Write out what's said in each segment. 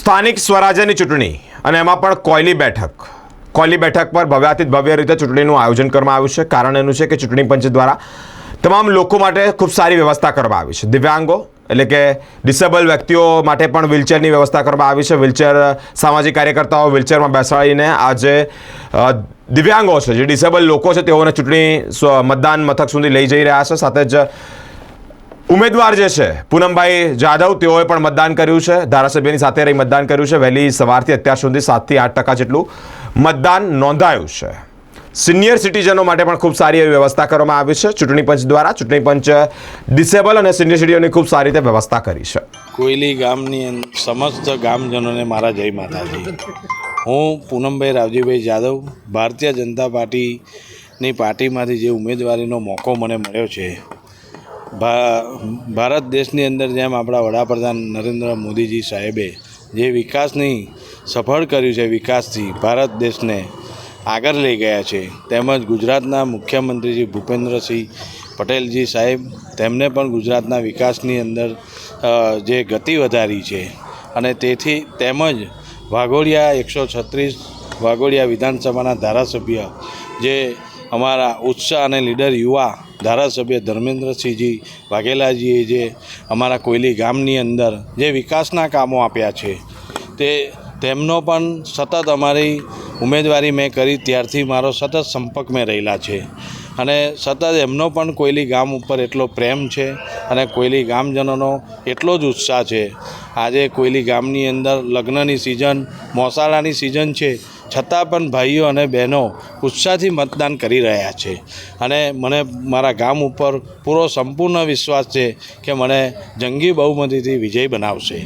સ્થાનિક સ્વરાજ્યની ચૂંટણી અને એમાં પણ કોયલી બેઠક પર ભવ્યાતીત ભવ્ય રીતે ચૂંટણીનું આયોજન કરવામાં આવ્યું છે। કારણ એનું છે કે ચૂંટણી પંચ દ્વારા તમામ લોકો માટે ખૂબ સારી વ્યવસ્થા કરવામાં આવી છે। દિવ્યાંગો એટલે કે ડિસેબલ વ્યક્તિઓ માટે પણ વ્હીલચેરની વ્યવસ્થા કરવામાં આવી છે। વ્હીલચેર સામાજિક કાર્યકર્તાઓ વ્હીલચેરમાં બેસાડીને આજે દિવ્યાંગો છે, જે ડિસેબલ લોકો છે, તેઓને ચૂંટણી મતદાન મથક સુધી લઈ જઈ રહ્યા છે। સાથે જ ઉમેદવાર જે છે પૂનમભાઈ જાદવ, તેઓએ પણ મતદાન કર્યું છે, ધારાસભ્યની સાથે રહી મતદાન કર્યું છે। વહેલી સવારથી અત્યાર સુધી 7 થી 8% જેટલું મતદાન નોંધાયું છે। સિનિયર સિટીઝનો માટે પણ ખૂબ સારી એવી વ્યવસ્થા કરવામાં આવી છે ચૂંટણી પંચ દ્વારા। ચૂંટણી પંચ ડિસેબલ અને સિનિયર સિટીઝનોની ખૂબ સારી રીતે વ્યવસ્થા કરી છે। કોયલી ગામની સમસ્ત ગામજનોને મારા જય માતાજી। હું પૂનમભાઈ રાવજીભાઈ જાદવ, ભારતીય જનતા પાર્ટીમાંથી જે ઉમેદવારીનો મોકો મને મળ્યો છે, ભારત દેશની અંદર જેમ આપણા વડાપ્રધાન નરેન્દ્ર મોદીજી સાહેબે જે વિકાસની સફળ કર્યું છે, વિકાસથી ભારત દેશને આગળ લઈ ગયા છે, તેમજ ગુજરાતના મુખ્યમંત્રીજી ભૂપેન્દ્રસિંહ પટેલજી સાહેબ, તેમને પણ ગુજરાતના વિકાસની અંદર જે ગતિ વધારી છે અને તેથી તેમજ વાઘોડિયા 136 વાઘોડિયા વિધાનસભાના ધારાસભ્ય જે અમારા ઉત્સાહ અને લીડર યુવા ધારાસભ્ય ધર્મેન્દ્રસિંહજી વાઘેલાજીએ જે અમારા કોયલી ગામની અંદર જે વિકાસના કામો આપ્યા છે, તેમનો પણ સતત અમારી ઉમેદવારી મેં કરી ત્યારથી મારો સતત સંપર્ક મેં રહેલા છે અને સતત એમનો પણ કોયલી ગામ ઉપર એટલો પ્રેમ છે અને કોયલી ગામજનોનો એટલો જ ઉત્સાહ છે। આજે કોયલી ગામની અંદર લગ્નની સિઝન, મોસાળાની સિઝન છે, છતાં પણ ભાઈઓ અને બહેનો ઉત્સાહથી મતદાન કરી રહ્યા છે અને મને મારા ગામ ઉપર પૂરો સંપૂર્ણ વિશ્વાસ છે કે મને જંગી બહુમતીથી વિજય બનાવશે।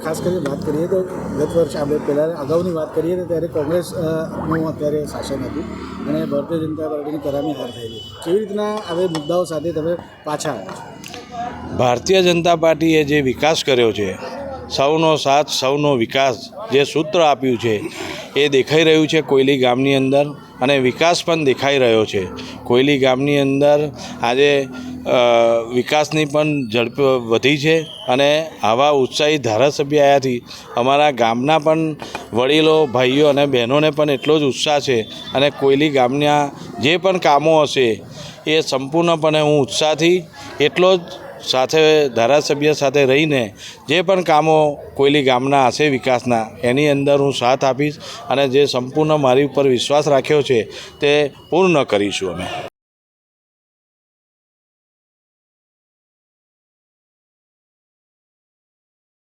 ખાસ કરીને વાત કરીએ તો ગત વર્ષ આપણે પહેલાં અગાઉની વાત કરીએ તો ત્યારે કોંગ્રેસનું અત્યારે શાસન હતું અને ભારતીય જનતા પાર્ટીની કરારની હાર થયેલી। કેવી રીતના હવે મુદ્દાઓ સાથે તમે પાછા આવ્યા છો? ભારતીય જનતા પાર્ટીએ જે વિકાસ કર્યો છે, સૌનો સાથ સૌનો વિકાસ જે સૂત્ર આપ્યું છે, એ દેખાઈ રહ્યું છે કોયલી ગામની અંદર અને વિકાસ પણ દેખાઈ રહ્યો છે। કોયલી ગામની અંદર આજે વિકાસની પણ ઝડપ વધી છે અને આવા ઉત્સાહી ધારાસભ્ય આવ્યાથી અમારા ગામના પણ વડીલો, ભાઈઓ અને બહેનોને પણ એટલો જ ઉત્સાહ છે અને કોયલી ગામના જે પણ કામો હશે એ સંપૂર્ણપણે હું ઉત્સાહથી એટલો જ સાથે ધારાસભ્ય સાથે રહીને જે પણ કામો કોયલી ગામના હશે વિકાસના, એની અંદર હું સાથ આપીશ અને જે સંપૂર્ણ મારી ઉપર વિશ્વાસ રાખ્યો છે તે પૂર્ણ કરીશું અમે।